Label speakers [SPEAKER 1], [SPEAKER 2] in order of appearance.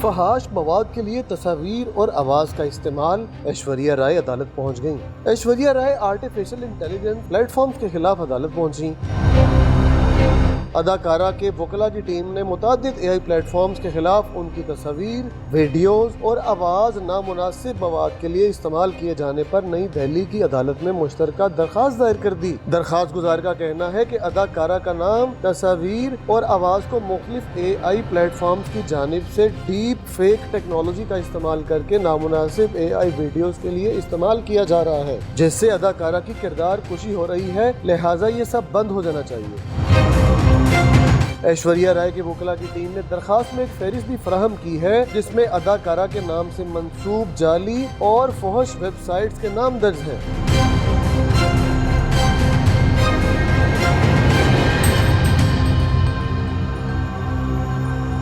[SPEAKER 1] فحاش مواد کے لیے تصاویر اور آواز کا استعمال، ایشوریہ رائے عدالت پہنچ گئیں۔ Aishwarya Rai artificial intelligence plate forms کے خلاف عدالت پہنچیں۔ اداکارہ کے وکلاء کی ٹیم نے متعدد اے آئی پلیٹ فارمز کے خلاف ان کی تصاویر، ویڈیوز اور آواز نامناسب مواد کے لیے استعمال کیے جانے پر نئی دہلی کی عدالت میں مشترکہ درخواست دائر کر دی۔ درخواست گزار کا کہنا ہے کہ اداکارہ کا نام، تصاویر اور آواز کو مختلف اے آئی پلیٹ فارمز کی جانب سے ڈیپ فیک ٹیکنالوجی کا استعمال کر کے نامناسب اے آئی ویڈیوز کے لیے استعمال کیا جا رہا ہے، جس سے اداکارہ کی کردار کشی ہو رہی ہے، لہٰذا یہ سب بند ہو جانا چاہیے۔ ایشوریہ رائے کے وکلاء کی ٹیم نے درخواست میں ایک فہرست بھی فراہم کی ہے جس میں اداکارہ کے نام سے منسوب جعلی اور فحش ویب سائٹس کے نام درج ہیں۔